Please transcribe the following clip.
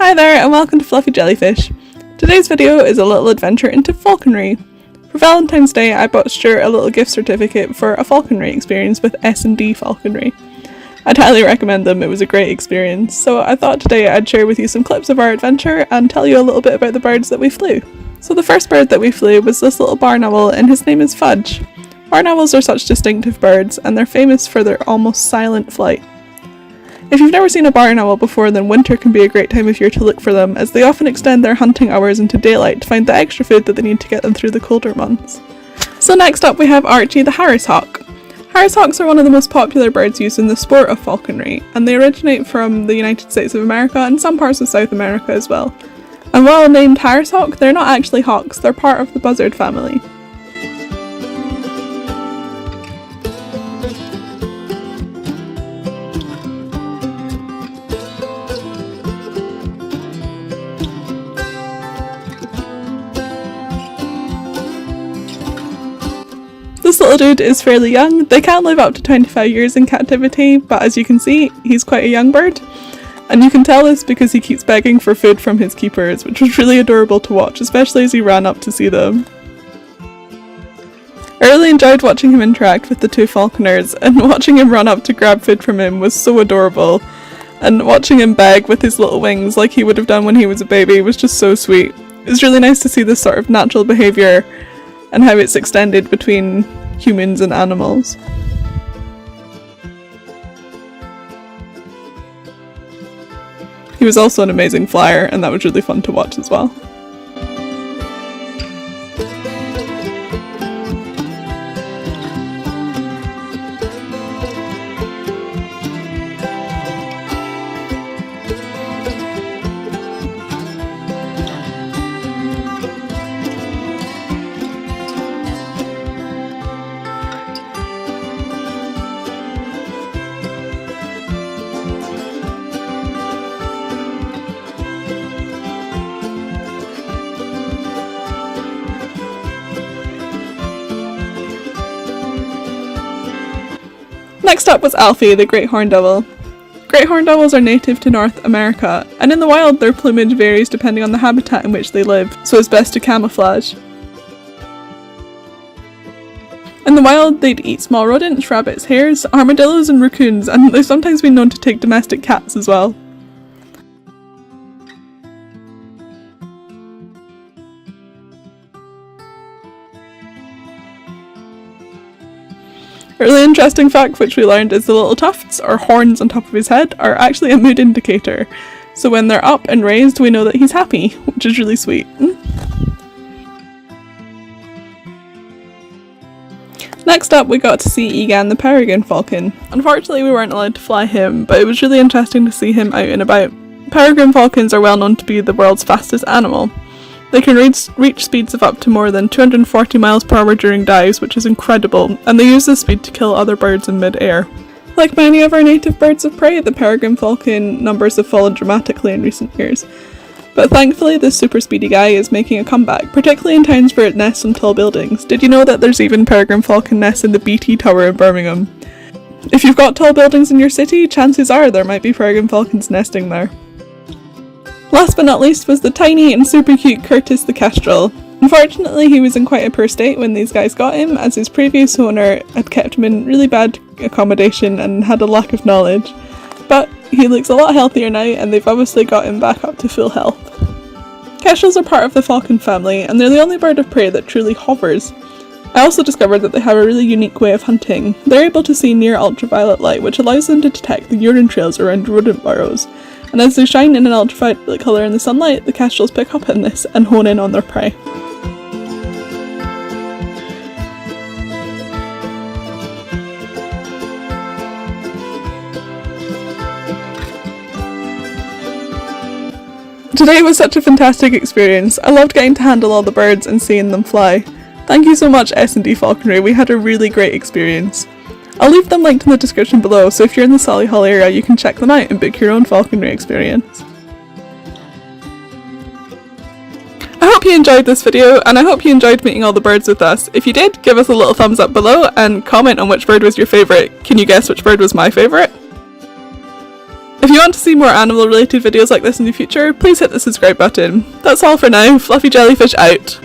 Hi there and welcome to Fluffy Jellyfish. Today's video is a little adventure into falconry. For Valentine's Day I bought Stuart a little gift certificate for a falconry experience with S&D Falconry. I'd highly recommend them, it was a great experience, so I thought today I'd share with you some clips of our adventure and tell you a little bit about the birds that we flew. So the first bird that we flew was this little barn owl and his name is Fudge. Barn owls are such distinctive birds and they're famous for their almost silent flight. If you've never seen a barn owl before, then winter can be a great time of year to look for them, as they often extend their hunting hours into daylight to find the extra food that they need to get them through the colder months. So next up we have Archie the Harris hawk. Harris hawks are one of the most popular birds used in the sport of falconry, and they originate from the United States of America and some parts of South America as well. And while named Harris hawk, they're not actually hawks, they're part of the buzzard family. This little dude is fairly young. They can live up to 25 years in captivity, but as you can see, he's quite a young bird. And you can tell this because he keeps begging for food from his keepers, which was really adorable to watch, especially as he ran up to see them. I really enjoyed watching him interact with the two falconers, and watching him run up to grab food from him was so adorable. And watching him beg with his little wings like he would have done when he was a baby was just so sweet. It was really nice to see this sort of natural behaviour and how it's extended between humans and animals. He was also an amazing flyer, and that was really fun to watch as well. Next up was Alfie, the great horned owl. Great horned owls are native to North America, and in the wild their plumage varies depending on the habitat in which they live, so it's best to camouflage. In the wild they'd eat small rodents, rabbits, hares, armadillos and raccoons, and they've sometimes been known to take domestic cats as well. A really interesting fact which we learned is the little tufts, or horns on top of his head, are actually a mood indicator. So when they're up and raised we know that he's happy, which is really sweet. Next up we got to see Egan the peregrine falcon. Unfortunately we weren't allowed to fly him, but it was really interesting to see him out and about. Peregrine falcons are well known to be the world's fastest animal. They can reach speeds of up to more than 240 miles per hour during dives, which is incredible, and they use this speed to kill other birds in mid-air. Like many of our native birds of prey, the peregrine falcon numbers have fallen dramatically in recent years. But thankfully this super speedy guy is making a comeback, particularly in towns where it nests on tall buildings. Did you know that there's even peregrine falcon nests in the BT Tower in Birmingham? If you've got tall buildings in your city, chances are there might be peregrine falcons nesting there. Last but not least was the tiny and super cute Curtis the kestrel. Unfortunately he was in quite a poor state when these guys got him, as his previous owner had kept him in really bad accommodation and had a lack of knowledge. But he looks a lot healthier now and they've obviously got him back up to full health. Kestrels are part of the falcon family and they're the only bird of prey that truly hovers. I also discovered that they have a really unique way of hunting. They're able to see near ultraviolet light, which allows them to detect the urine trails around rodent burrows. And as they shine in an ultraviolet colour in the sunlight, the kestrels pick up on this and hone in on their prey. Today was such a fantastic experience. I loved getting to handle all the birds and seeing them fly. Thank you so much S&D Falconry, we had a really great experience. I'll leave them linked in the description below, so if you're in the Solihull area you can check them out and book your own falconry experience. I hope you enjoyed this video, and I hope you enjoyed meeting all the birds with us. If you did, give us a little thumbs up below and comment on which bird was your favourite. Can you guess which bird was my favourite? If you want to see more animal related videos like this in the future, please hit the subscribe button. That's all for now. Fluffy jellyfish out.